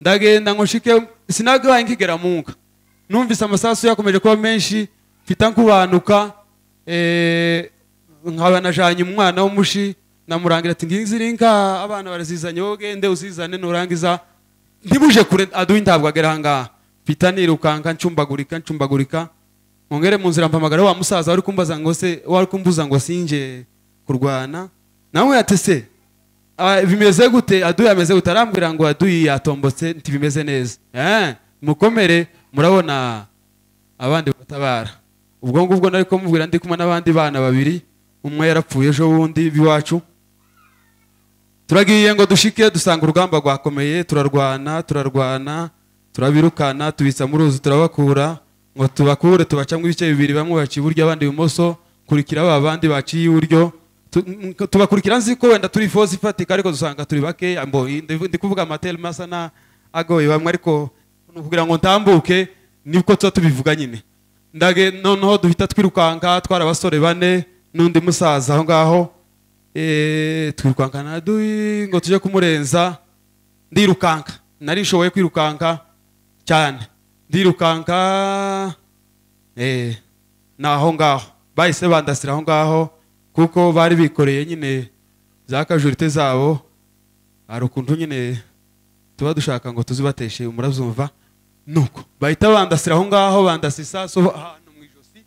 ndagenda ngo nshike sinagaye nkigera munka numvise amasasu yakomeje kuba menshi mfita nkubanuka nkaba najanye umwana w'umushi namurangira ati ngizirinka abana barazizanye wogende uzizane nurangiza ntibuje kure aduye ntabwo agera hanga mfita nirukanka ncumbagurika ngongere mu nzira mpamagara wa musaza wari kumbaza ngo se wari kumbuza ngo sinje kurwana nawe yatese bimeze gute aduye ameze gute arambwira ngo aduye yatombotse ntibimeze neza mukomere murabona abandi batabara ubwo ngubwo nari ko mubwira ndi kumwe n'abandi bana babiri umwe yarapfuye ejo bundi biwacu turagiye ngo dushike dusanga urugamba rwakomeye turarwana turabirukana tubitsa mu ruzi turabakura ngo tubakure tubacamwe ibice bibiri bamwe baciye iburyo abandi ibumoso kurikira abandi baciye iburyo tubakurikira nzi ko wenda turi fozi ifatika ariko dusanga turi bake ndi kuvuga amatel masana agoye bamwe ariko kugira ngo ntambuke nibwo tubivuga nyine ndage noneho duhita twirukanka twara abasore bane n'undi musaza aho ngaho twirukanka naduye ngo tuje kumurenza ndirukanka narishoboye kwirukanka cyane ndirukanka naho ngaho bahise bandasira aho ngaho kuko bari bikoreye nyine za kajurite zabo ari ukuntu nyine tuba dushaka ngo tuzibateshe murabyumva nuko bahita bandasira aho ngaho bandasisa so ahantu mu ijosi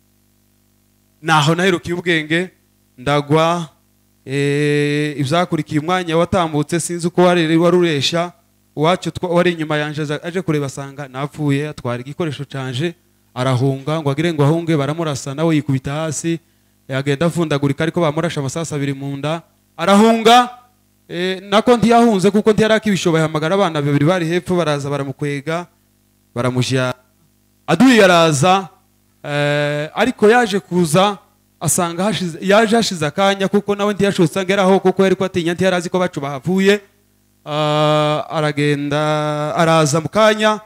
naho naherukiye ubwenge ndagwa ibyakurikiye umwanya watambutse sinzi uko waruresha uwacu wari inyuma yanje aje kureba sanga napfuye atwara igikoresho canje arahunga ngo agire ngo ahunge baramurasa nawe yikubita hasi yagenda afundagurika ariko bamurasha amasasa abiri mu nda arahunga nako ntiyahunze kuko ntiyarakibishoboye hamagara abana babiri bari hepfo baraza baramukwega baramushya aduye yaraza ariko yaje kuza asanga yaje hashize akanya kuko nawe ntiyashotse ngeraho kuko yari kwatinya ntiyarazi ko bacu bahavuye aragenda araza mu kanya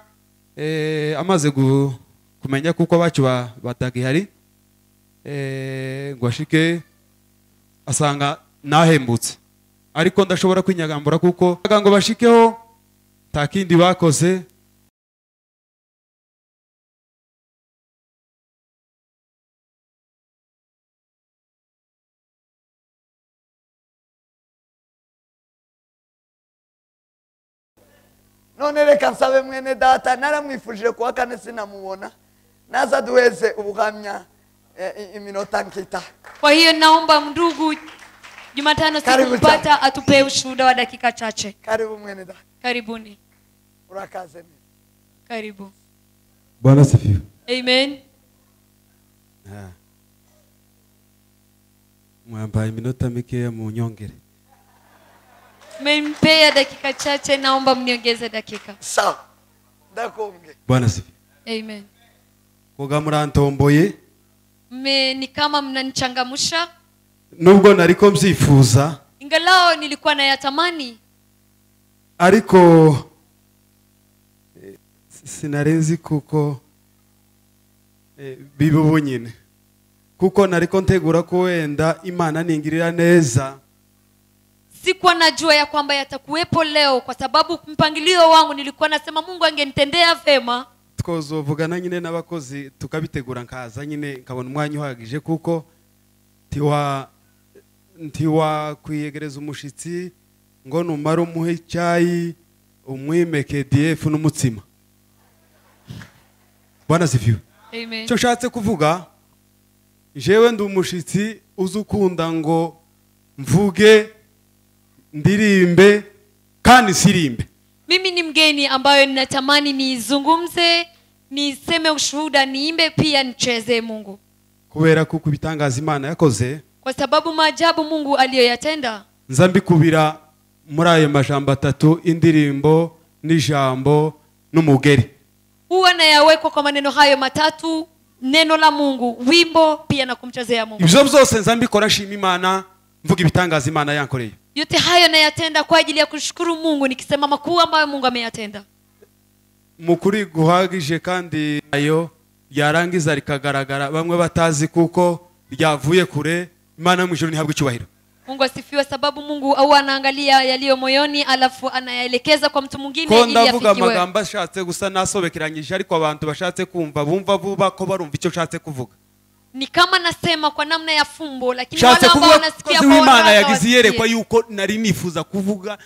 amaze kumenya kuko bacu batagihari ngo ashike asanga nahembutse ariko ndashobora kwinyagambura kuko ngo bashikeho takindi bakoze none reka nsabe mwene data naramwifuje kuwa kane sinamubona naza duweze ubuhamya iminota nkita. Kwa hiyo naomba ndugu Jumatano sikupata atupe ushuhuda wa dakika chache. Karibu mwene data. Karibuni. Urakaze. Karibu. Bwana sifiwe. Amen. Mwamba iminota mikeya mu nyongere. Mmempea dakika chache, naomba mniongeze dakika. Sawa. Ndakonge. Bwana sifiwe. Amen. Koga murantomboye. Ni kama mnanichangamsha. Nubwo nariko mzifuza. Ingalao nilikuwa nayatamani. Ariko sinarenzi kuko bibo nyine. Kuko nariko ntegura ko wenda Imana ningirira neza. Sikuwa najua ya kwamba yatakuwepo leo kwa sababu mpangilio wangu nilikuwa nasema Mungu angenitendea vema. Twozovugana nyine n'abakozi tukabitegura nkaza nyine nkabona umwanya uhagije kuko ntiwa kwiyegereza umushitsi ngo numara umuhe cyayi umwimeke DF n'umutsima. Bwana sifiwe. Amen. Cyo shatse kuvuga jewe ndi umushitsi uzukunda ngo mvuge ndirimbe kandi sirimbe. Mimi ni mgeni ambayo ninatamani nizungumze, niseme ushuhuda, niimbe pia nicheze Mungu. Kubera kuko bitangaza Imana yakoze. Kwa sababu maajabu Mungu aliyoyatenda. Nzambi kubira muri ayo majambo atatu indirimbo n'ijambo n'umugeri. Huwa nayawekwa kwa maneno hayo matatu, neno la Mungu, wimbo pia na kumchezea Mungu. Ibyo byose nzambi kora shima Imana mvuga ibitangaza Imana yankoreye. Yote hayo nayatenda kwa ajili ya kushukuru Mungu nikisema makuu ambayo Mungu ameyatenda. Mukuri guhagije kandi ayo yarangiza rikagaragara bamwe batazi kuko ryavuye kure Imana mu ijuru ntihabwe icyubahiro. Mungu asifiwe, sababu Mungu au anaangalia yaliyo moyoni alafu anayaelekeza kwa mtu mwingine ko ili ndavuga afikiwe. amagambo ashatse gusa nasobekeranyije ariko abantu bashatse kumva bumva vuba ko barumva icyo shatse kuvuga. Ni kama nasema kwa namna ya fumbo, lakini Shatse wale ambao kuvuga wanasikia ko kwa Imana haraka yagize wasikie. yerekwa yuko nari nifuza kuvuga,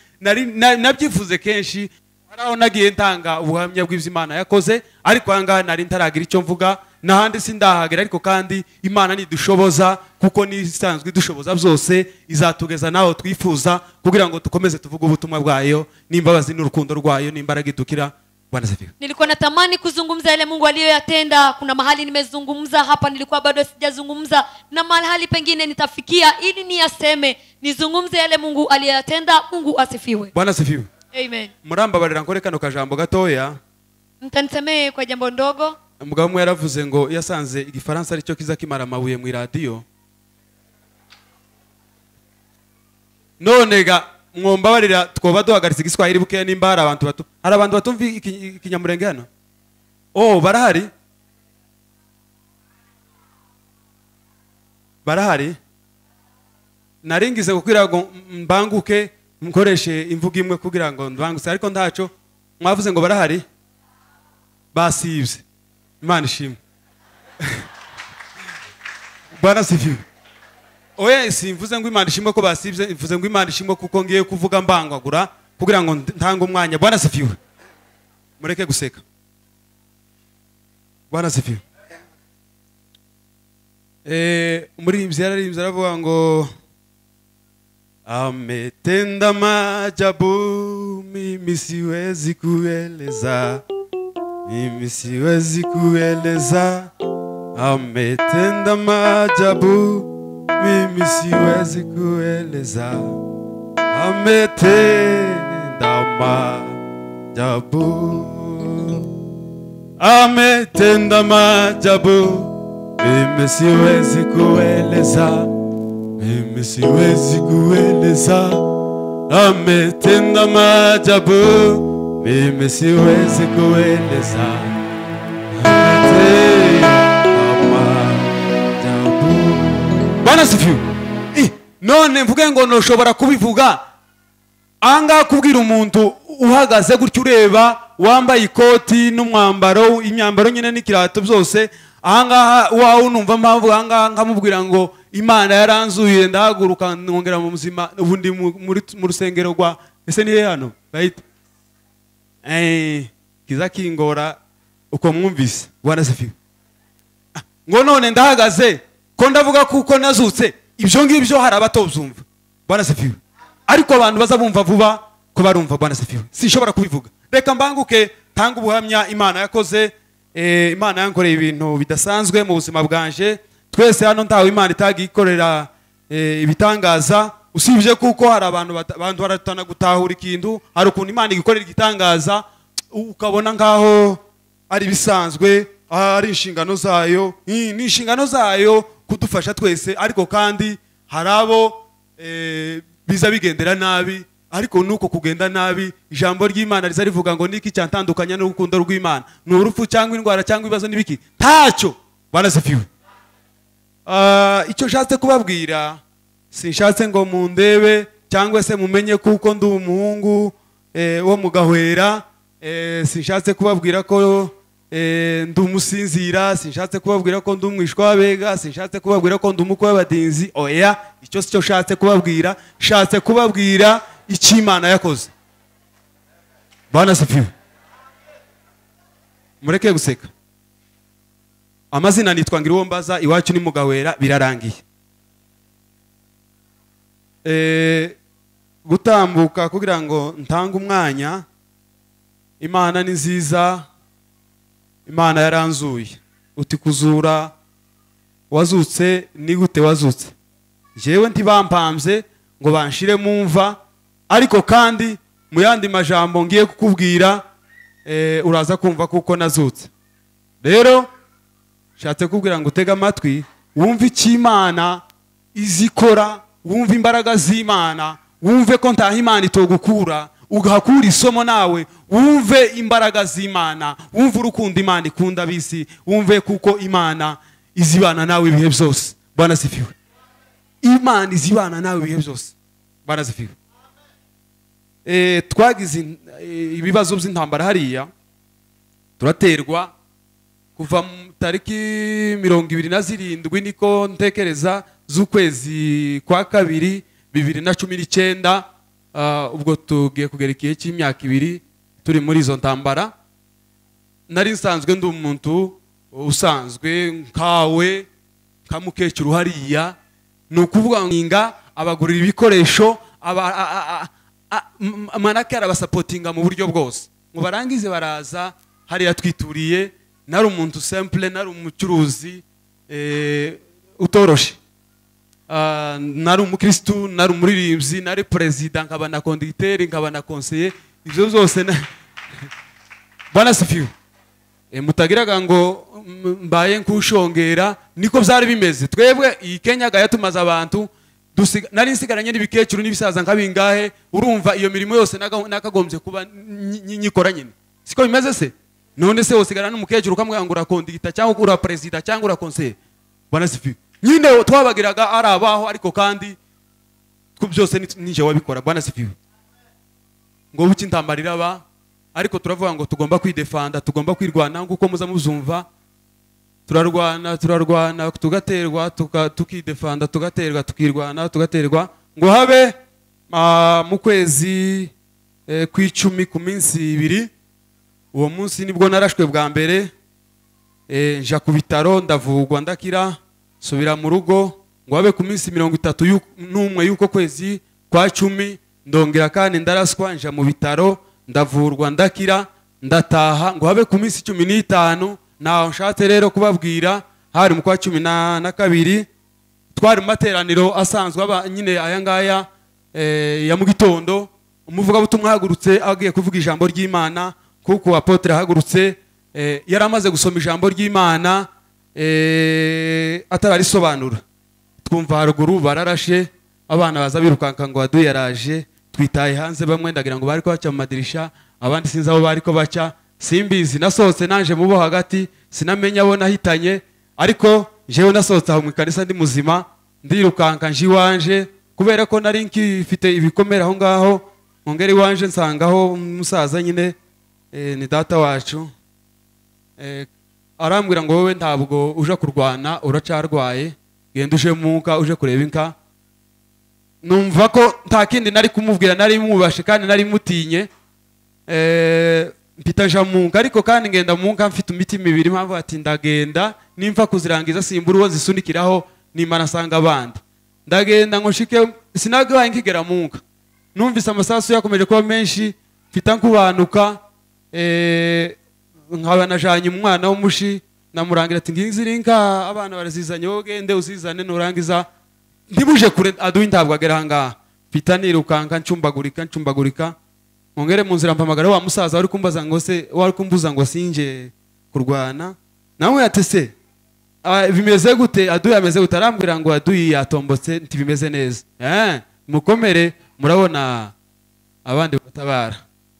nabyifuze kenshi, araho nagiye ntanga ubuhamya bw'Imana yakoze, ariko anga nari ntaragira icyo mvuga, nahandi sindahagera, ariko kandi Imana nidushoboza kuko nisanzwe dushoboza byose, izatugeza naho twifuza kugira ngo tukomeze tuvuge ubutumwa bwayo n'imbabazi n'urukundo rwayo n'imbaraga idukira. Bwana sifiwe. Nilikuwa natamani kuzungumza yale Mungu aliyoyatenda. Kuna mahali nimezungumza hapa, nilikuwa bado sijazungumza, na mahali pengine nitafikia ili niyaseme, nizungumze yale Mungu aliyoyatenda. Mungu asifiwe. Bwana sifiwe. Amen. Muramba barira nkore kano kajambo gatoya. Mtanisemee kwa jambo ndogo. Umugabo umwe yaravuze ngo yasanze igifaransa aricyo kiza kimara amabuye mu radio. None ga mwomba barira twoba duhagaritse igiswahili buke nimba hari abantu batumva ikinyamurenge hano. Oh, barahari naringize kugira ngo mbanguke mkoreshe imvugo imwe kugira ngo mbanguse, ariko ntaco mwavuze ngo barahari basivye. Imana ishimwe. Bwana sifiwe. Oya, simvuze ngo Imana ishimwe ko basivye, mvuze ngo Imana ishimwe kuko ngiye kuvuga mbangagura kugira ngo ntange umwanya. Bwana sifiwe. Mureke guseka. Bwana sifiwe. Umuririmbyi yararimbye aravuga ngo ametenda maajabu, mimi siwezi kueleza, mimi siwezi kueleza. Ametenda maajabu, mimi siwezi kueleza. Ametenda maajabu, ametenda maajabu, mimi siwezi kueleza, mimi siwezi kueleza. Ametenda maajabu, mimi siwezi kueleza. Bwana sifiwe. None mvuge ngo noshobora kubivuga anga kubwira umuntu uhagaze gutyo ureba wambaye ikoti n'umwambaro, imyambaro nyine n'ikirato byose, anga wawe numva mpamvu anga nkamubwira ngo Imana yaranzuye ndahaguruka ngongera mu muzima ubundi mu rusengero rwa ese ni hano right kiza kingora uko mwumvise. Bwana sifiwe. Ngo none ndahagaze ko ndavuga kuko nazutse, ibyo ngibyo hari abatobyumva. Bwana sifiwe. Ariko abantu bazabumva vuba ko barumva. Bwana sifiwe. Sinshobora kubivuga, reka mbanguke tanga ubuhamya Imana yakoze. Imana yankoreye ibintu bidasanzwe mu buzima bwanje. Twese hano ntawe Imana itagikorera ibitangaza, usibye kuko hari abantu baratana gutahura ikintu, hari ukuntu Imana igikorera igitangaza ukabona ngaho ari bisanzwe, ari inshingano zayo, ni inshingano zayo kudufasha twese, ariko kandi hari abo biza bigendera nabi, ariko nuko kugenda nabi ijambo ry'Imana riza rivuga ngo niki cyantandukanya n'urukundo rw'Imana, ni urupfu cyangwa indwara cyangwa ibibazo n'ibiki, ntacyo. Bwana sifiwe. Icyo nshatse kubabwira, sinshatse ngo mundebe cyangwa se mumenye kuko ndi umuhungu wo mu Gahwera, sinshatse kubabwira ko ndi umusinzira, sinshatse kubabwira ko ndi umwishwa w'abega, sinshatse kubabwira ko ndi umukwe w'abadinzi. Oya, icyo si cyo nshatse kubabwira. Nshatse kubabwira icyo Imana yakoze. Bwana sifiwe. Mureke guseka. Amazina nitwa Ngiruwombaza, iwacu ni mu Gahwera, birarangiye. Gutambuka kugira ngo ntange umwanya, Imana ni nziza. Imana yaranzuye. Uti kuzura wazutse ni gute wazutse? Jewe ntibampamze ngo banshire mumva, ariko kandi mu yandi majambo ngiye kukubwira uraza kumva kuko nazutse. Rero shatse kubwira ngo utega amatwi wumve icyo Imana izikora, wumve imbaraga z'Imana, wumve ko ntaho Imana itogukura, ugahakura isomo nawe, wumve imbaraga z'Imana, wumve urukundo Imana ikunda bisi, wumve kuko Imana izibana nawe ibihe byose. Bwana sifiwe. imana izibana nawe ibihe byose barazifiwe. Twagize ibibazo by'intambara hariya, turaterwa kuva mu tariki 27 niko ntekereza z'ukwezi kwa kabiri 2019. Ubwo tugiye kugera igihe cy'imyaka 2 turi muri izo ntambara. Nari nsanzwe ndi umuntu usanzwe nkawe kamukecuru hariya, ni ukuvuga nginga abagurira ibikoresho manake arabasapotinga mu buryo bwose ngo barangize baraza hariya twituriye. Nari umuntu simple, nari umucuruzi utoroshe, nari umukristu, nari umuririmbyi, nari president, nkaba na conducteur, nkaba na conseiller, ibyo byose bana sifiwe. Mutagiraga ngo mbaye nkushongera, niko byari bimeze. Twebwe iyi Kenya ga yatumaza abantu nari nsigaranye n'ibikecuru n'ibisaza nkabingahe, urumva iyo mirimo yose nakagombye kuba nyikora nyine, siko bimeze se? None se usigara n'umukecuru ukamwangura kondigita cyangwa ura president cyangwa ura conseiller, bana sifiwe. Nyine twabagiraga arabaho, ariko kandi ku byose nije wabikora, bana sifiwe. Ngo buki ntambarira ba, ariko turavuga ngo tugomba kwidefanda, tugomba kwirwana nguko muza muzumva. Turarwana tugaterwa, tukidefanda, tugaterwa, tukirwana, tugaterwa. Ngo habe mu kwezi kw'icumi ku minsi 2, uwo munsi nibwo narashwe bwa mbere. Nja ku bitaro ndavugwa ndakira, subira mu rugo. Ngo habe ku minsi 31 y'uko kwezi kwa 10 ndongera kandi ndaraswa, nja mu bitaro ndavurwa ndakira, ndataha. Ngo habe ku minsi 15 naho nshatse rero kubabwira, hari mu kwa 12 twari mu materaniro asanzwe nyine aya ngaya ya mu gitondo. Umuvuga butumwa hagurutse agiye kuvuga ijambo ry'Imana, kuko apotre hagurutse yaramaze gusoma ijambo ry'Imana atararisobanura. Twumva haruguru bararashe, abana baza birukanka ngo Adu yaraje, twitaye hanze, bamwe ndagira ngo bari ko baca mu madirisha, abandi sinzi abo bari ko baca, simbizi. Nasohotse nanje mubo hagati, sinamenya abo nahitanye, ariko jewe nasohotse aho mu kanisa ndi muzima, ndirukanka nji wanje, kubera ko nari nkifite ibikomera aho ngaho. Ngongeri wanje nsangaho umusaza nyine ni data wacu, arambwira ngo wowe ntabwo uje kurwana, uracarwaye, genda uje muka, uje kureba inka. Numva ko nta kindi nari kumubwira, nari mubashe kandi nari mutinye. Mpita nja munka, ariko kandi ngenda munka mfite imitima 2, mpamvu ati ndagenda nimfa kuzirangiza simbura uwo zisunikiraho nimana asanga abandi. Ndagenda ngo nshike, sinagaye nkigera munka numvise amasasu yakomeje kuba menshi, mfita nkubanuka. Nkaba najanye umwana w'umushi, namurangira ati ngizirinka abana barazizanye, wowe nde uzizane nurangiza ntibuje kure Adu ntabwo agera ngaha. Mpita nirukanka ncumbagurika. Ngongere mu nzira mpamagara wa musaza wari kumbaza ngo se, wari kumbuza ngo sinje kurwana. Nawe yatese bimeze gute, Adu yameze gute? Arambwira ngo Adu yatombotse, nti bimeze neza. Mukomere, murabona abandi batabara.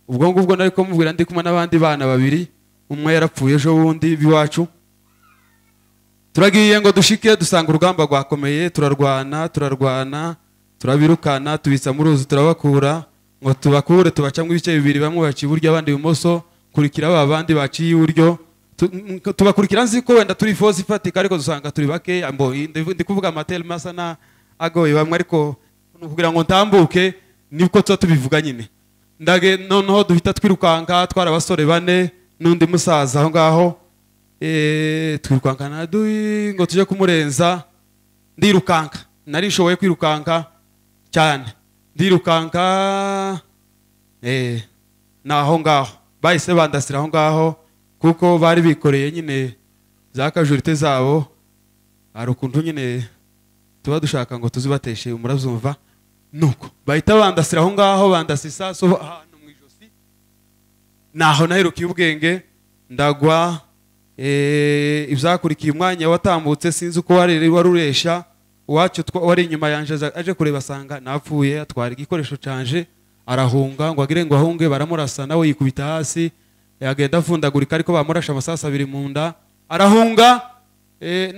Ubwo ngubwo nari ko mubwira ndi kumwe n'abandi bana 2, umwe yarapfuye ejo bundi biwacu. Turagiye ngo dushike, dusanga urugamba rwakomeye, turarwana turabirukana, tubitsa mu ruzi turabakura. Ngo tubakure tubacamwe ibice 2, bamwe baci iburyo abandi ibumoso, kurikira abandi baciye iburyo. Tubakurikira nzi ko wenda turi force ifatika, ariko dusanga turi bake. Ndi kuvuga amatel masana agoye bamwe, ariko kugira ngo ntambuke nibwo tubivuga nyine. Ndage noneho duhita twirukanka, twara abasore 4 n'undi musaza aho ngaho. Twirukanka na Adu ngo tuje kumurenza. Ndirukanka, nari nshoboye kwirukanka cyane, ndirukanka naho ngaho bahise bandasira aho ngaho, kuko bari bikoreye nyine za kajurite zabo. Hari ukuntu nyine tuba dushaka ngo tuzibateshe, murabyumva. Nuko bahita bandasira aho ngaho, bandasisa so hano mu ijosi, naho naherukiye ubwenge ndagwa. Ibyakurikiye umwanya watambutse sinzi uko waruresha, uwacu wari inyuma yanje aje kureba asanga napfuye, atwara igikoresho canje arahunga. Ngo agire ngo ahunge, baramurasa nawe yikubita hasi, yagenda afundagurika, ariko bamurasha amasasu 2 mu nda, arahunga.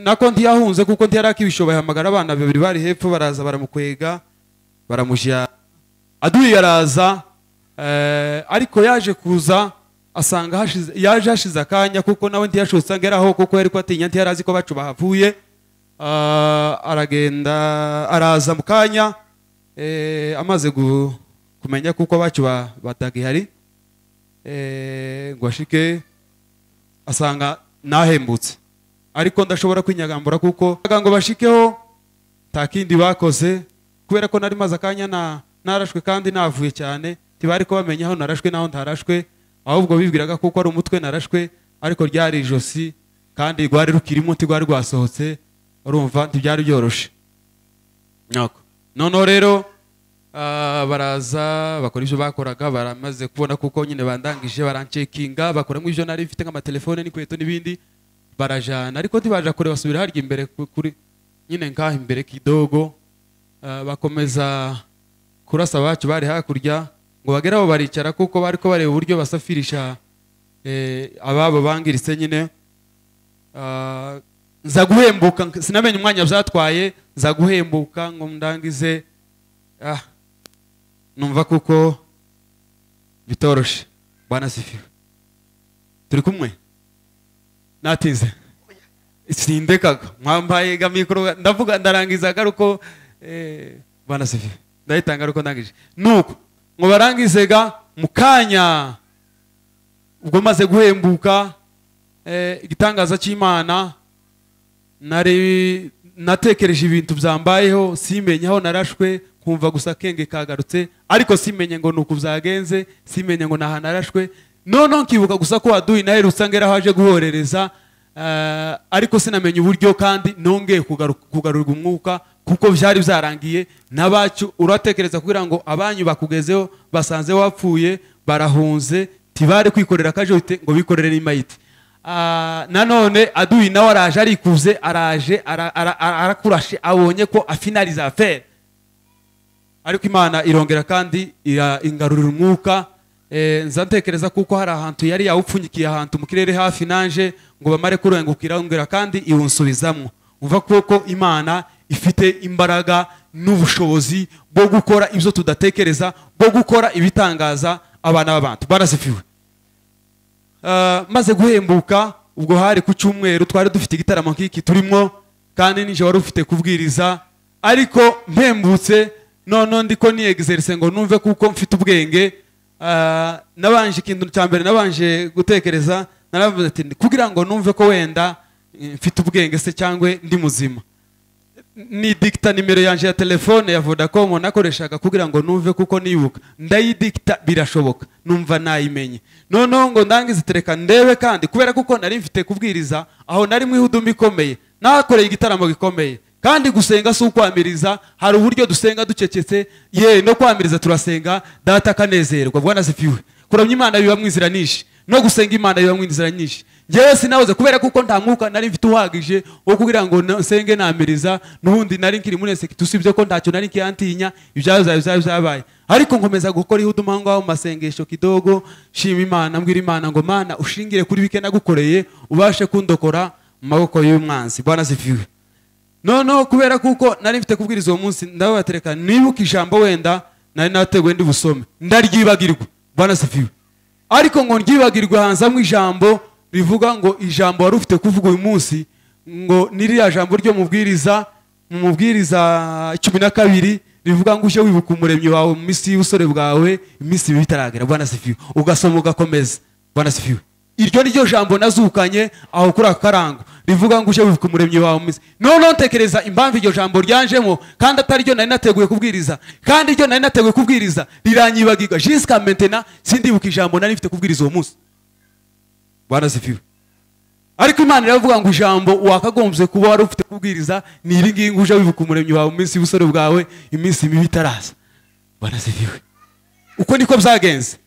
nako ntiyahunze kuko ntiyarakibishoboye, hamagara abana babiri bari hepfo baraza baramukwega baramujya. Aduyi yaraza ariko yaje kuza asanga yaje hashize akanya kuko nawe ntiyashotse ngeraho kuko yari kwatinya ntiyarazi ko bacu bahavuye. Aragenda araza mu kanya amaze kumenya kuko bacu batagihari, ngo ashike asanga nahembutse, ariko ndashobora kwinyagambura kuko ngo bashikeho takindi bakoze kubera ko nari maze akanya narashwe kandi navuye cyane, tibari ko bamenya aho narashwe naho ntarashwe, ahubwo bibwiraga kuko ari umutwe narashwe, ariko ryari ijosi kandi rwari rukirimo rwari rwasohotse, urumva ntibyari byoroshe. Noneho rero baraza bakora ibyo bakoraga, baramaze kubona kuko nyine bandangije barancekinga, bakoramo ibyo nari mfite nk'amatelefone n'inkweto n'ibindi, barajana ariko ntibaja kure, basubira harya imbere kuri nyine ngaho imbere kidogo, bakomeza kurasa bacu bari hakurya, ngo bageraho baricara kuko bari ko bareba uburyo basafirisha ababo bangiritse nyine. Nza guhembuka, sinamenye umwanya byatwaye, nza guhembuka ngo ndangize, numva kuko bitoroshe. Bwana sifiwe. Turi kumwe natinze sindekaga mwambaye ga mikoro ndavuga ndarangiza garuko. Bwana sifiwe. Ndahitanga ruko ndangije nuko ngo barangize ga mukanya ubwo maze guhembuka. Igitangaza cy'Imana, natekereje ibintu byambayeho, simenye aho narashwe, kumva gusa kenge kagarutse, ariko simenye ngo nuko byagenze, simenye ngo naha narashwe. None nkibuka gusa ko Aduyi naherutse ngera haje guhorereza, ariko sinamenye uburyo kandi nongeye kugarurwa umwuka kuko byari byarangiye n'abacu. Uratekereza kugira ngo abanyu bakugezeho basanze wapfuye, barahunze, tibare kwikorera kajote ngo bikorere n'imayiti. Nanone Aduyi nawe araje arikuze, araje arakurashe, abonye ko afinaliza affaire, ariko Imana irongera kandi ingarurira umwuka. Nza ntekereza kuko hari ahantu yari yawupfunyikiye ahantu mu kirere hafi nanje ngo bamare kurengukira, ngera kandi iwunsubizamo. Umva kuko Imana ifite imbaraga n'ubushobozi bwo gukora ibyo tudatekereza, bwo gukora ibitangaza abana b'abantu. Barasifiwe. Maze guhembuka ubwo hari ku cyumweru, twari dufite igitaramo nk'iki turimo, kandi nije wari ufite kubwiriza, ariko mpembutse none ndiko ni exercice ngo numve kuko mfite ubwenge. Nabanje ikintu cya mbere nabanje gutekereza, naravuze ati kugira ngo numve ko wenda mfite ubwenge se cyangwa ndi muzima, ni dicta nimero yanje ya telefone ya Vodacom nakoreshaga kugira ngo numve kuko nibuka, ndayidicta birashoboka, numva nayimenye. Noneho ngo ndangize tereka ndebe kandi kubera kuko nari mfite kubwiriza aho nari mu ihudumbi ikomeye, nakoreye igitaramo gikomeye, kandi gusenga si ukwamiriza, hari uburyo dusenga ducecetse, no kwamiriza turasenga data kanezerwa. Bwana sifiwe. Kuramya Imana biba mwiziranishe, no gusenga Imana biba mwiziranishe. Ngewe sinahoze kubera kuko nta mwuka nari mfite uhagije wo kugira ngo nsenge namiriza, nubundi nari nkiri muri sekiti, usibye ko ntacyo nari kiyantinya, ibyabaye. Ariko nkomeza gukora ihuduma ngaho mu masengesho kidogo, shima Imana, mbwira Imana ngo Mana ushingire kuri bike nagukoreye, ubashe kundokora mu maboko y'umwanzi. Bwana sifiwe. No kubera kuko nari mfite kubwiriza uwo munsi, ndabatereka nibuka ijambo wenda nari nateguye ndi busome, ndaryibagirwa. Bwana sifiwe. Ariko ngo ndyibagirwa hanzamwe ijambo rivuga ngo ijambo wari ufite kuvuga uyu munsi, ngo niriya jambo ryo mubwiriza 12 rivuga ngo uje wibuka umuremyi wawe mu minsi y'ubusore bwawe, iminsi bitaragera. Bwana sifiwe. Ugasoma ugakomeza. Bwana sifiwe. Iryo ni ryo jambo nazukanye aho kuri akarango rivuga ngo uje wibuka umuremyi wawe mu minsi. None ntekereza impamvu iryo jambo ryanjemo, kandi atari ryo nari nateguye kubwiriza, kandi iryo nari nateguye kubwiriza riranyibagiga jusqu'à maintenant, sindibuka ijambo nari mfite kubwiriza uwo munsi. Bwana sifiwe. Ariko Imana iravuga ngo ijambo wakagombye kuba wari ufite kubwiriza ni iri ngingo, uje wibuka umuremyi wawe mu minsi y'ubusore bwawe, iminsi mibi itaraza. Bwana sifiwe. Uko niko byagenze.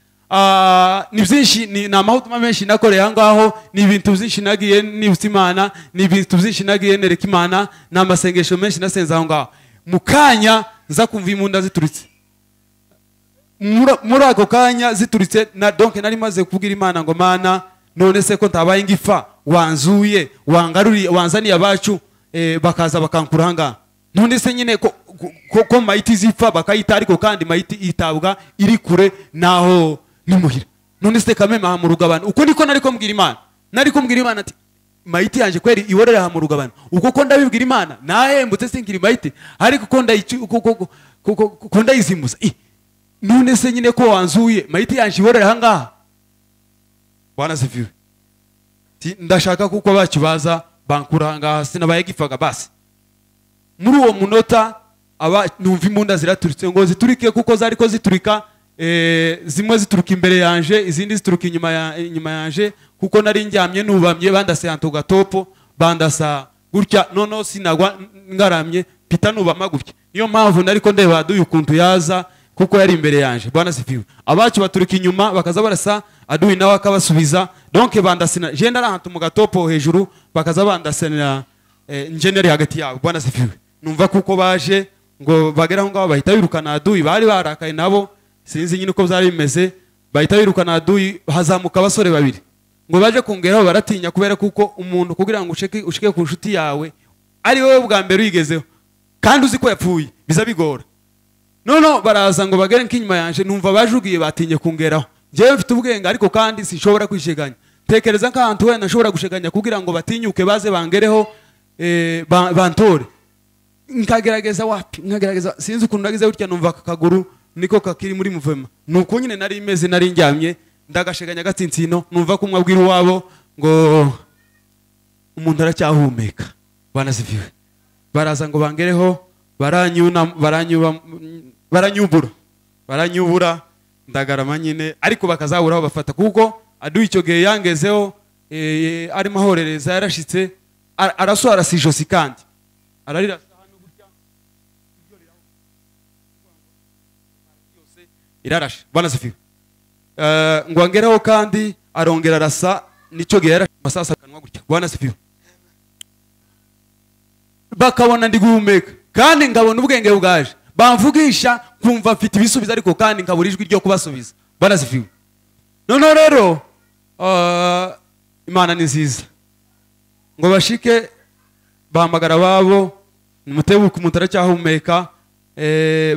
Ni byinshi, ni amahutuma menshi nakoreye ahangaho, ni ibintu byinshi nagiye nibutsa Imana, ni ibintu byinshi nagiye nereka Imana, ni amasengesho menshi nasenze aho ngaho. Mukanya nza kumva imunda zituritse, muri ako kanya zituritse, na donc nari maze kubwira Imana ngo Mana none se ko ntabaye ngifa wanzuye wangaruriye wanzaniye abacu bakaza bakankura hanga none se nyine ko mayiti zipfa bakayita ariko kandi mayiti itabwa iri kure naho nimuhira none se kameme aha mu rugabano uko niko nariko mbwira Imana ati mayiti yanje kweri iworera aha mu rugabano uko ko ndabibwira Imana nahembutse sinkiri mayiti ariko ko ndayizimuza none se nyine ko wanzuye mayiti yanje iworera aha ngaha Bwana sifiwe ndashaka kuko bacu baza bankura aha ngaha sinabaye gifaga basi muri uwo munota numva imbunda ziraturitse ngo ziturike kuko zariko ziturika zimwe zituruka imbere yanje izindi zituruka inyuma yanje kuko nari njyamye nubamye bandase yanto gatopo bandasa gutya nono sinagwa ngaramye pita nubama gutya niyo mpamvu nariko ndeba aduye ukuntu yaza kuko yari imbere yanje Bwana sifiwe abacu baturuka inyuma bakaza barasa aduye nawe akabasubiza donc bandasina je ndarahantu mu gatopo hejuru bakaza bandasina njeneri hagati yabo Bwana sifiwe numva kuko baje ngo bageraho ngaho bahita birukana aduyi bari barakaye nabo sinzi nyine uko byari bimeze bahita birukana aduyi hazamuka abasore babiri ngo baje kungeraho baratinya kubera kuko umuntu kugira ngo ushike ku nshuti yawe ari wowe bwa mbere uyigezeho kandi uzi ko yapfuye biza bigora no baraza ngo bagere nk'inyuma yanje numva bajugiye batinye kungeraho jewe mfite ubwenge ariko kandi sinshobora kwisheganya tekereza nk'ahantu wenda nshobora gusheganya kugira ngo batinyuke baze bangereho bantore nkagerageza wapi nkagerageza sinzi ukuntu nagize gutya numva akaguru niko kakiri muri muvema nuko nyine nari imeze nari njyamye ndagasheganya gatsinsino numva ko umwabwira wabo ngo umuntu aracyahumeka Bwana sifiwe baraza ngo bangereho baranyubura ndagarama nyine ariko bakazaburaho bafata kuko aduye icyo gihe yangezeho arimo ahorereza yarashitse araswara si josi kandi ararira irarashe Bwana sifiwe ngo angeraho kandi arongera arasa nico gihe yarashe masasa kanwa gutya Bwana sifiwe bakabona ndi guhumeka kandi ngabona ubwenge bwaje bamvugisha kumva mfite ibisubizo ariko kandi nkabura ijwi ryo kubasubiza Bwana sifiwe none rero Imana ni nziza ngo bashike bahamagara babo umutebuka umuntu aracyahumeka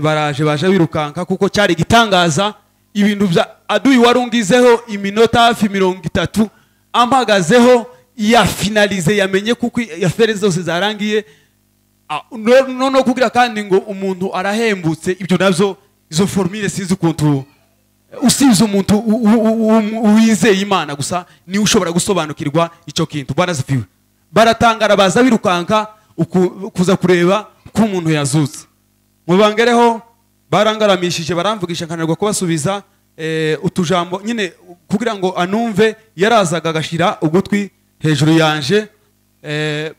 baraje baje birukanka kuko cyari igitangaza ibintu bya aduyi warungizeho iminota hafi 30 ampagazeho ya finalize yamenye kuko afere zose zarangiye no kugira kandi ngo umuntu arahembutse ibyo navyo izo formule sinzi ukuntu usize umuntu uwizeye Imana gusa ni ushobora gusobanukirwa icyo kintu Bwana sifiwe baratangara baza birukanka kuza kureba ko umuntu yazutse mubangereho barangaramishije baramvugisha kanarwa kubasubiza utujambo nyine kugira ngo anumve yarazaga agashira ugutwi hejuru yanje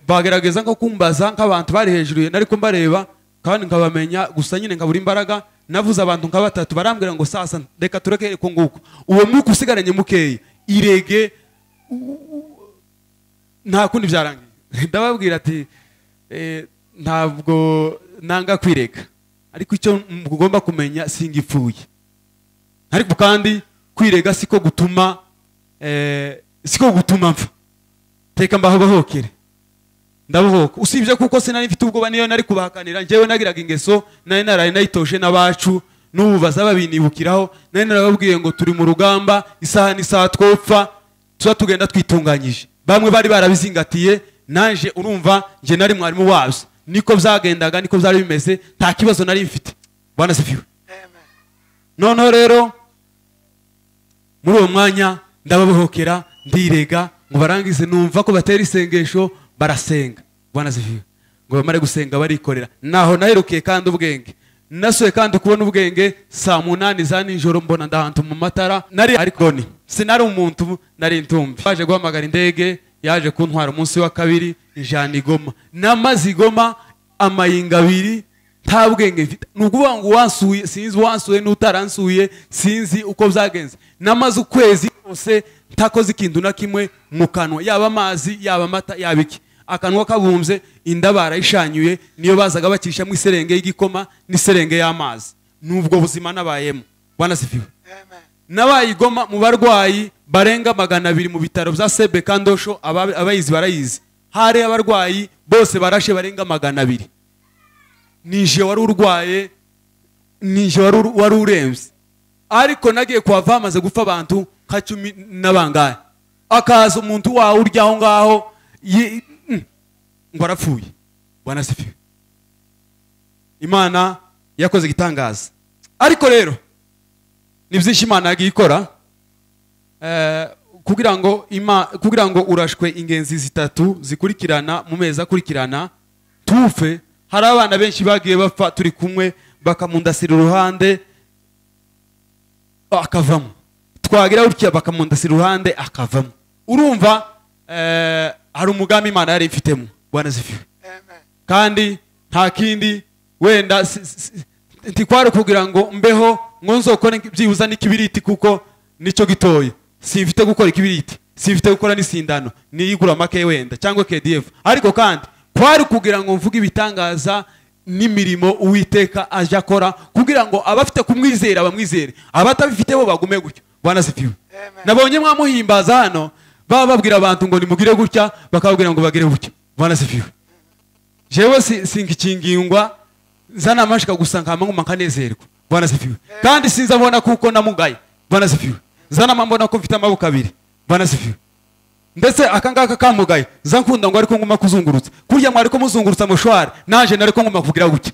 bagerageza nko kumbaza nk'abantu bari hejuru nari ko mbareba kandi nkabamenya gusa nyine nkabura imbaraga navuze abantu nka batatu barambwira ngo sasa reka tureke ko nguko uwo mwuka usigaranye mukeye irege nta kundi byarangiye ndababwira ati ntabwo nanga kwirega ariko icyo mugomba kumenya singipfuye ariko kandi kwirega siko gutuma mpfa teka mbahohokere ndabuhoka usibye kuko sinari mfite ubwoba niyo nari kubahakanira njyewe nagiraga ingeso nari naraye nayitoshe n'abacu n'ubu bazaba binibukiraho nari narababwiye ngo turi mu rugamba isaha n'isaha twopfa tuba tugenda twitunganyije bamwe bari barabizingatiye nanje urumva nje nari mwarimu wabyo niko byagendaga niko byari bimeze nta kibazo nari mfite Bwana sifiwe noneho rero muri uwo mwanya ndababohokera ndirega ngo barangize numva ko batera isengesho barasenga Bwana sifiwe ngo bamare gusenga barikorera naho naherukiye kandi ubwenge nasuye kandi kubona ubwenge saa 8 za nijoro mbona ndahantu mu matara nari ariko sinari umuntu nari intumbi baje guhamagara indege yaje kuntwara umunsi wa kabiri ijana Igoma namaze Igoma amayinga abiri nta bwenge mfite nukuvuga ngo wansuye sinzi wansuye n'utaransuye sinzi uko byagenze namaze ukwezi kose ntakoze ikintu na kimwe mu kanwa yaba amazi yaba amata yabiki akanwa kabumbye indabara ishanyuye niyo bazaga bacisha mu iserenge y'igikoma n'iserenge y'amazi nubwo buzima nabayemo Bwana sifiwe nabaye Igoma mu barwayi barenga 200 mu bitaro bya Sebe Kandosho, abayizi barayizi, hari abarwayi bose barashe barenga 200. Nije wari urwaye, nije wari uremvye, ariko nagiye kuhava maze gupfa abantu nka 10 n'abangahe, akaza umuntu wawe uryaho ngaho ngo arapfuye. Bwana sifiwe. Imana yakoze igitangaza. Ariko rero ni byinshi Imana yagiye ikora kugira ngo urashwe ingenzi zitatu zikurikirana mu mezi akurikirana tufe. Hari abana benshi bagiye bapfa turi kumwe, bakamundasira uruhande akavamo, twagira utya bakamundasira uruhande akavamo. Urumva hari umugambi Imana yari ifitemo. Bwana sifiwe. Kandi nta kindi wenda ntikwari kugira ngo mbeho ngo nzokore byibuza n'ikibiriti, kuko nico gitoye. Simfite gukora ikibiriti, simfite gukora n'isindano, niyigura make wenda cyangwa KDF. Ariko kandi kwari kugira ngo mvuge ibitangaza n'imirimo Uwiteka aje akora, kugira ngo abafite kumwizera bamwizere, abatabifite bo bagume gutyo. Bwana sifiwe. Nabonye mwamuhimbaza hano baba babwira abantu ngo nimugire gutya, bakababwira ngo bagire gutya. Bwana sifiwe. Jewe singikingingwa zana amashika gusa nkamanguma kanezerwa. Bwana sifiwe. Kandi sinzabona kuko namugaye. Bwana sifiwe. Zana mambona ko mfite amaboko abiri. Bwana sifiwe. Ndetse akangaka kamugaye zankunda ngo ariko nguma kuzungurutsa, kurya mwari ko muzungurutsa mushwari, naje nariko nguma kuvugira gutya.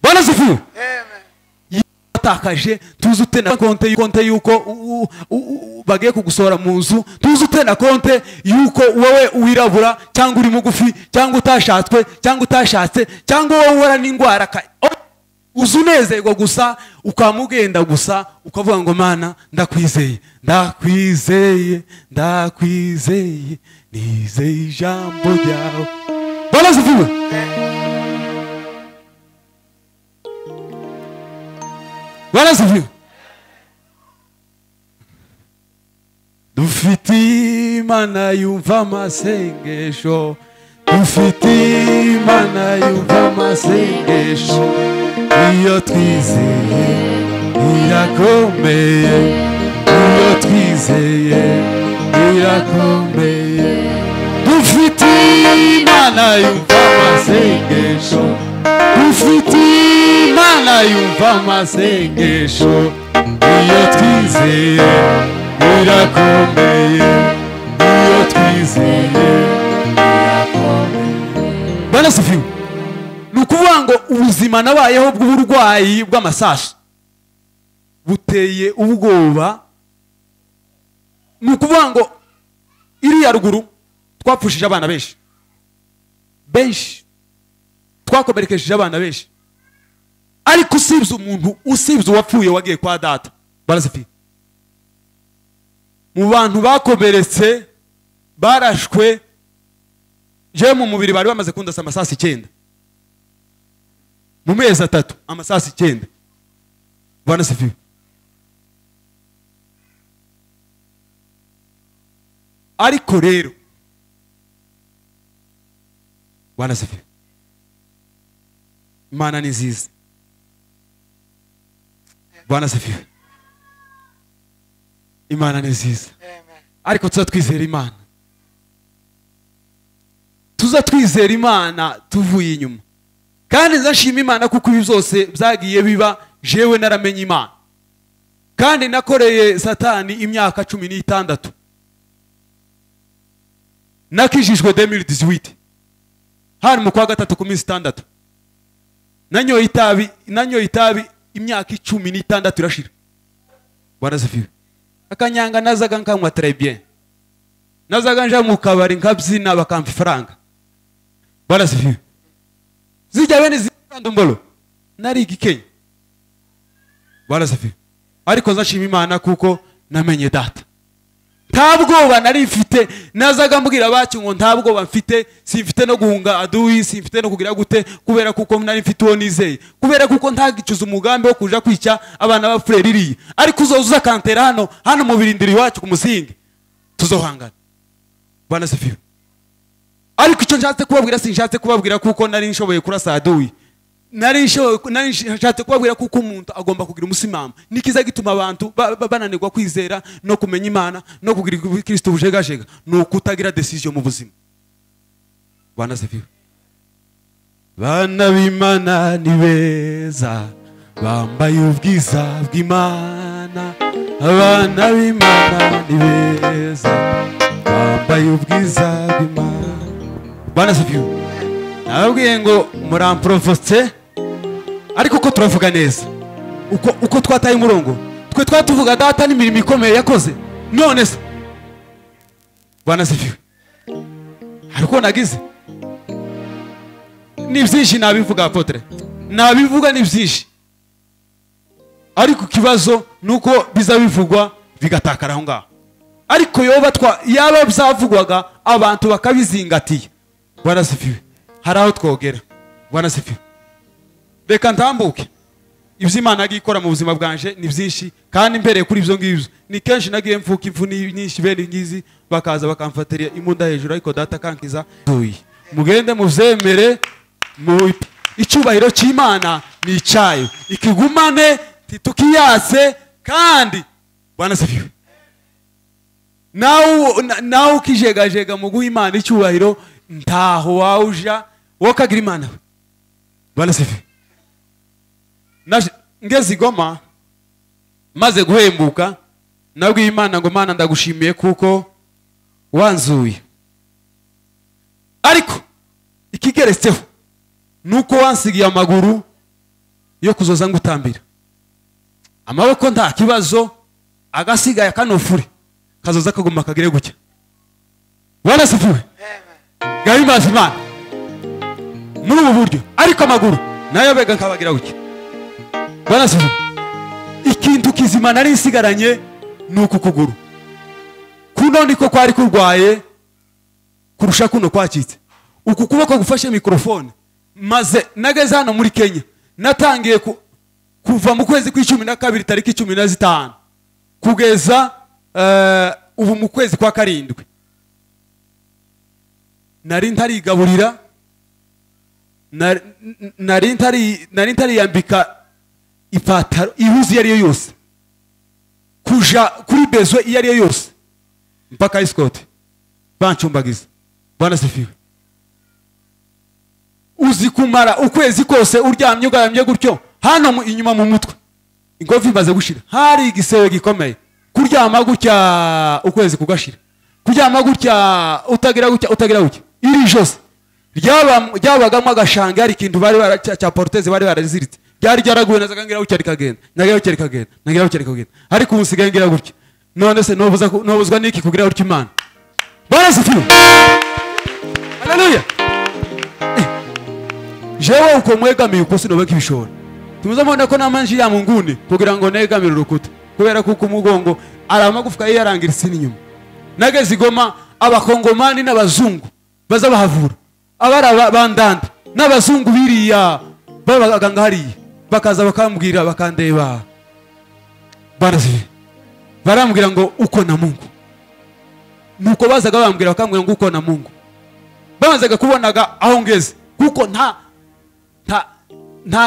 Bwana sifiwe. Takaje tuzute na konte yuko bagiye kugusora mu nzu, tuzute na konte yuko wowe uwirabura cyangwa uri mugufi cyangwa utashatswe cyangwa utashatse cyangwa wowe wara n'ingwara, uzunezerwa gusa ukamugenda gusa ukavuga ngo Mana ndakwizeye, ndakwizeye, ndakwizeye, nizeye ijambo ryawe. Bwana sifiwe. Bwana sifiwe. Dufite Imana yumva amasengesho, dufite Imana yumva amasengesho, iyo twizeye irakomeye, iyo twizeye irakomeye. Dufite Imana yumva amasengesho, dufite Imana yumva amasengesho, iyo twizeye irakomeye, iyo twizeye irakomeye. Bwana sifiwe. Nukuvuga ngo ubuzima nabayeho bw'uburwayi bw'amasasu buteye ubwoba. Nukuvuga ngo iriya ruguru twapfushije abana benshi, twakomerekeje abana benshi, ariko usibye umuntu, usibye uwapfuye wagiye kwa data. Bwana sifiwe. Mu bantu bakomeretse barashwe, je mu mubiri bari bamaze kundasa amasasi 9 mu mezi 3, amasasi 9. Bwana sifiwe. Ariko rero Bwana sifiwe. Imana ni nziza. Bwana sifiwe. Imana ni nziza. Ariko tuzatwizera Imana, tuzatwizera Imana tuvuye inyuma. Kandi nzashima Imana kuko ibi byose byagiye biba, jewe naramenye Imana. Kandi nakoreye Satani imyaka 16. Nakijijwe 2018 hano mu kwa gatatu ku minsi 6. Nanyoye itabi imyaka 16 irashira. Bwana sifiwe. Akanyanga nazaga nkanywa très bien, nazaga nja mu kabari nkabyina bakampa ifaranga. Bwana sifiwe. Zijya bene zikandumbolo nari igikenya. Bwana sifiwe. Ariko nzashima Imana kuko namenye data. Ntabwoba nari mfite, nazaga mbwira bacu ngo ntabwoba mfite, simfite no guhunga aduyi, simfite no kugira gute, kubera kuko nari mfite uwo nizeye, kubera kuko ntagicuza umugambi wo kuja kwica abana ba frere iriye. Ariko uzoza kantera hano mu birindiri wacu ku musingi tuzohangana. Bwana sifiwe. Ariko icyo nshatse kubabwira, sinshatse kubabwira kuko nari nshoboye kurasa aduyi, nshatse kubabwira kuko umuntu agomba kugira umusimamo nikiza gituma abantu bananirwa kwizera no kumenya Imana no kugira Kristo bujegajega no kutagira decision mu buzima. Bwana asifiwe. Bana b'Imana ni beza bambaye ubwiza bw'Imana. Abana b'Imana ni beza bambaye ubwiza bw'Imana. Bwana asifiwe. Nababwiye ngo muramprofose ariko ko turavuga neza uko twataye umurongo twe twatuvuga data n'imirimo ikomeye yakoze none se. Bwana asifiwe. Ariko nagize ni byinshi nabivuga apotre nabivuga ni byinshi ariko kibazo nuko bizabivugwa bigatakara aho ngaho ariko yaba byavugwaga abantu bakabizingatiye. Bwana asifiwe. Hari aho twogera. Bwana asifiwe. Reka ntambuke ibyo Imana yagiye ikora mu buzima bwanje ni byinshi kandi mbereye kuri ibyo ngibyo ni kenshi nagiye mvuka imvu nyinshi bene ngizi bakaza bakamfatira imunda hejuru ariko data kankiza mugende muvyemere mu icyubahiro cy'Imana ni icyayo ikigumane titukiyase kandi. Bwana asifiwe. Nawe ukijegajega mu guha Imana icyubahiro ntaho wawuja wokagira Imana. Bwana asifiwe. Ngeze i Goma maze guhembuka nabwiye Imana ngo Mana ndagushimiye kuko wanzuye ariko ikigeretseho nuko wansigiye amaguru yo kuzoza ngutambira amaboko nta kibazo agasigaye kanofure kazoza kaguma kagire gutya. Bwana asifiwe. Gahimbaza Imana muri ubu buryo ariko amaguru nayo bega nkabagira gutya. Bwana asifiwe. Ikintu kizima nari nsigaranye nuko kuguru kuno niko kwari kurwaye kurusha kuno kwacitse uku kuboko gufashe mikrofone maze nageze hano muri Kenya natangiye kuva mu kwezi kwa12 tariki 15 kugeza ubu mu kwezi kwa 7 nari ntarigaburira nari ntari yambika ipataro ihuzi yari yose kuja kuri bezo yari yose mpaka iskote banchumbagiza. Bwana asifiwe. Uzi kumara ukwezi kose uryamye ugaramye gutyo hano inyuma mu mutwe ingovi imaze gushira hari igisebe gikomeye kuryama gutya ukwezi kugashira kuryama gutya utagira gutya iri jose ryabagamo agashanga ari ikintu bari cya porteze bari baraziritse byari byaraguye nazaga ngira gutya rikagenda nagira gutya rikagenda ariko ubusigaye ngira gutya none se nobuzwa niki kugira gutya Imana. Bwana asifiwe. Haleluya. Jewe uko mwegamiye uko sinobeka ibishora tumuzamona ko namanji ya munguni kugira ngo negamire urukuta kubera kuko umugongo aramagufuka yarangiritse n'inyuma. Nageze i Goma abakongomani n'abazungu baza bahavura abara bandanda n'abazungu biriya babaganga hariya bakaza bakambwira bakandeba. Bwana asifiwe. Barambwira ngo uko na Mungu nuko bazaga bambwira bakambwira ngo uko na Mungu bamazaga kubonaga aho ngeze kuko nta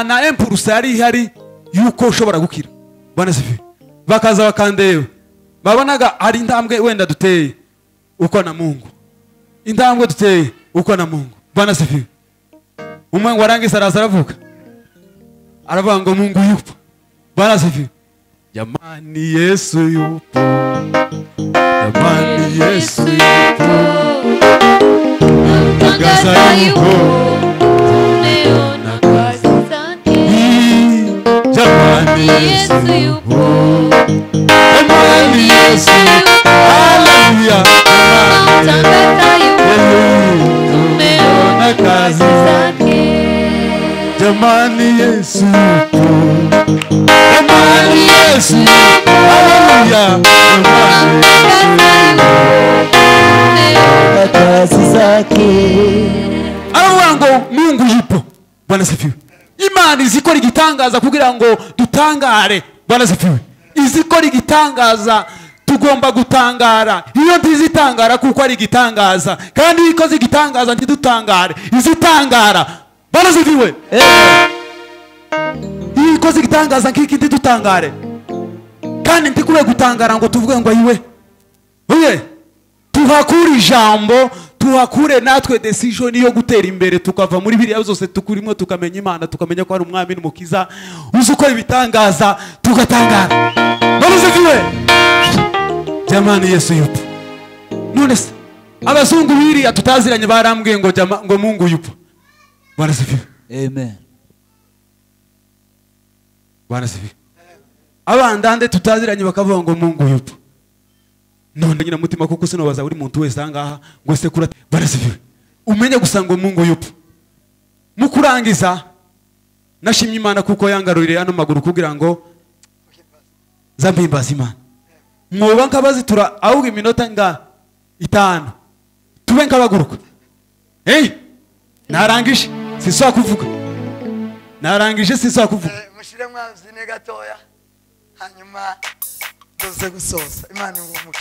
na impulse yari ihari yuko ushobora gukira. Bwana asifiwe. Bakaza bakandeba babonaga hari intambwe wenda duteye uko na Mungu intambwe duteye uko na Mungu. Bwana asifiwe. Umwe ngo arangiza aravuga ngo Mungu yupo. Bwana asifiwe. Jamani Yesu yupo. Jamani Yesu yupo. Tangaza yupo. Umeona kazi zake. Jamani Yesu yupo. Jamani Yesu yupo. Haleluya. Tangaza yupo. Umeona kazi zake. Jamani Yesu yupo. Jamani Yesu. Haleluya. Kazi zake. Awango Mungu yupo. Bwana asifiwe. Imana izikora igitangaza kugira ngo dutangare. Bwana asifiwe. Izikora igitangaza tugomba gutangara. Iyo ntizitangara kuko ari igitangaza kandi ikoze igitangaza ntidutangare izitangara. Bwana asifiwe. iyo ikoze igitangaza nk'iki ntidutangare kandi ntikube gutangara ngo tuvuge ngo ayiwe oye tuhakure ijambo tuhakure natwe decision yo gutera imbere tukava muri biriya zose tukurimo tukamenya Imana tukamenya ko ari umwami n'umukiza uzi ukora ibitangaza tugatangara baruzifiwe jamani Yesu yupo none se abazungu biriya tutaziranye barambwiye ngo Mungu yupo baruzifiwe Amen. baruzifiwe abandande tutaziranye bakavuga ngo Mungu yupo none nyina mutima kuko sinobaza uri muntu wese ahangaha ngo se kura baruzifiwe umenye gusa ngo Mungu yupo mukurangiza nashimye Imana kuko yangarurire ano maguru kugira ngo zambimbaza Imana mwoba nkabazitura ahubwo iminota nga 5 tube nkabaguruka narangije siswa kuvuga narangije siswa kuvuga mushire mwazine gatoya hanyuma doze gusoza Imana ingumuke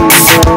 Thank you.